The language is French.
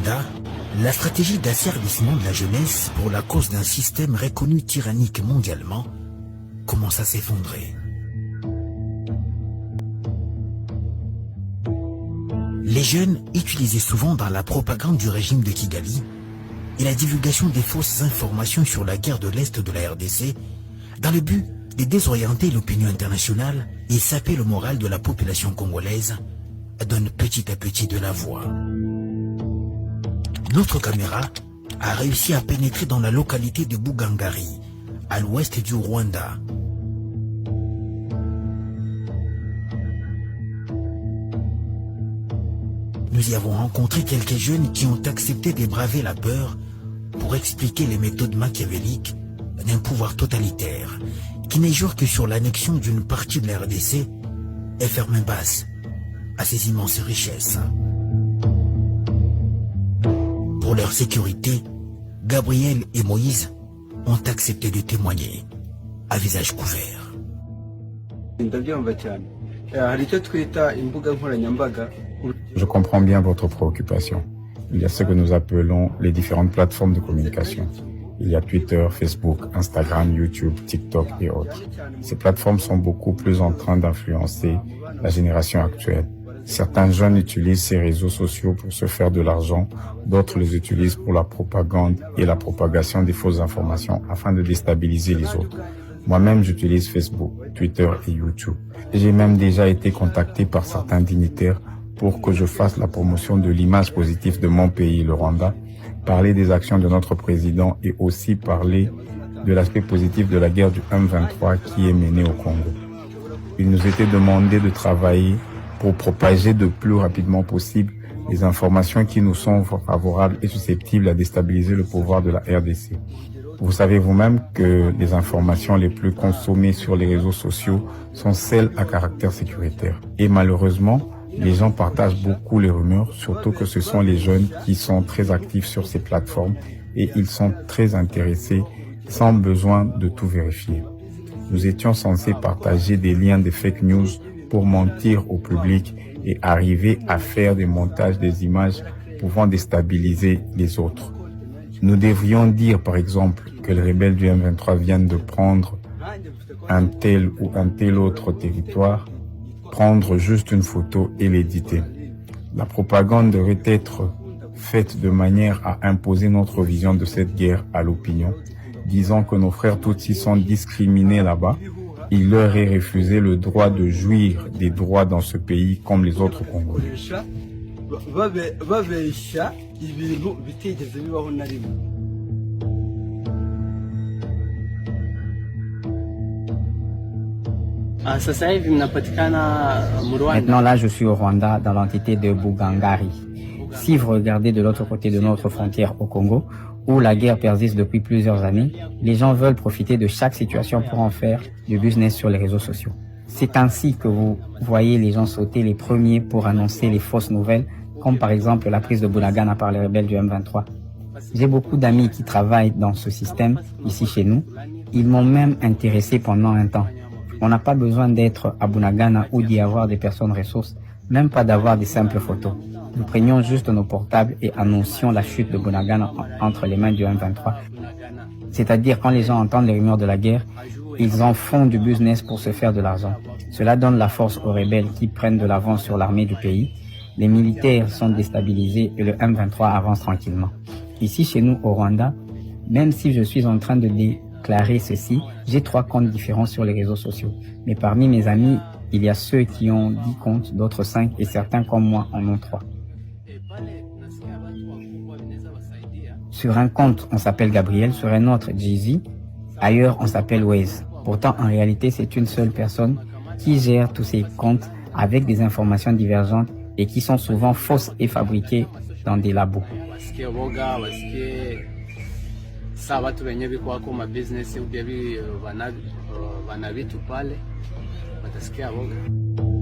Rwanda, la stratégie d'asservissement de la jeunesse pour la cause d'un système reconnu tyrannique mondialement commence à s'effondrer. Les jeunes, utilisés souvent dans la propagande du régime de Kigali et la divulgation des fausses informations sur la guerre de l'Est de la RDC, dans le but de désorienter l'opinion internationale et saper le moral de la population congolaise, donne petit à petit de la voix. Notre caméra a réussi à pénétrer dans la localité de Bugangari, à l'ouest du Rwanda. Nous y avons rencontré quelques jeunes qui ont accepté de braver la peur pour expliquer les méthodes machiavéliques d'un pouvoir totalitaire qui n'est jour que sur l'annexion d'une partie de la RDC et ferme basse à ses immenses richesses. Pour leur sécurité, Gabriel et Moïse ont accepté de témoigner à visage couvert. Je comprends bien votre préoccupation. Il y a ce que nous appelons les différentes plateformes de communication. Il y a Twitter, Facebook, Instagram, YouTube, TikTok et autres. Ces plateformes sont beaucoup plus en train d'influencer la génération actuelle. Certains jeunes utilisent ces réseaux sociaux pour se faire de l'argent, d'autres les utilisent pour la propagande et la propagation des fausses informations afin de déstabiliser les autres. Moi-même, j'utilise Facebook, Twitter et YouTube. J'ai même déjà été contacté par certains dignitaires pour que je fasse la promotion de l'image positive de mon pays, le Rwanda, parler des actions de notre président et aussi parler de l'aspect positif de la guerre du M23 qui est menée au Congo. Il nous était demandé de travailler pour propager le plus rapidement possible les informations qui nous sont favorables et susceptibles à déstabiliser le pouvoir de la RDC. Vous savez vous-même que les informations les plus consommées sur les réseaux sociaux sont celles à caractère sécuritaire. Et malheureusement, les gens partagent beaucoup les rumeurs, surtout que ce sont les jeunes qui sont très actifs sur ces plateformes et ils sont très intéressés sans besoin de tout vérifier. Nous étions censés partager des liens de fake news pour mentir au public et arriver à faire des montages des images pouvant déstabiliser les autres. Nous devrions dire par exemple que les rebelles du M23 viennent de prendre un tel ou un tel autre territoire, prendre juste une photo et l'éditer. La propagande devrait être faite de manière à imposer notre vision de cette guerre à l'opinion, disant que nos frères Tutsis sont discriminés là-bas. Il leur est refusé le droit de jouir des droits dans ce pays comme les autres Congolais. Maintenant, là, je suis au Rwanda, dans l'entité de Bugangari. Si vous regardez de l'autre côté de notre frontière au Congo, où la guerre persiste depuis plusieurs années, les gens veulent profiter de chaque situation pour en faire du business sur les réseaux sociaux. C'est ainsi que vous voyez les gens sauter les premiers pour annoncer les fausses nouvelles, comme par exemple la prise de Bunagana par les rebelles du M23. J'ai beaucoup d'amis qui travaillent dans ce système, ici chez nous. Ils m'ont même intéressé pendant un temps. On n'a pas besoin d'être à Bunagana ou d'y avoir des personnes ressources, même pas d'avoir des simples photos. Nous prenions juste nos portables et annoncions la chute de Bunagana entre les mains du M23. C'est-à-dire quand les gens entendent les rumeurs de la guerre, ils en font du business pour se faire de l'argent. Cela donne la force aux rebelles qui prennent de l'avance sur l'armée du pays. Les militaires sont déstabilisés et le M23 avance tranquillement. Ici chez nous au Rwanda, même si je suis en train de déclarer ceci, j'ai 3 comptes différents sur les réseaux sociaux. Mais parmi mes amis, il y a ceux qui ont 10 comptes, d'autres 5 et certains comme moi en ont 3. Sur un compte, on s'appelle Gabriel, sur un autre, Jay-Z. Ailleurs, on s'appelle Waze. Pourtant, en réalité, c'est une seule personne qui gère tous ces comptes avec des informations divergentes et qui sont souvent fausses et fabriquées dans des labos. Watasikia woga.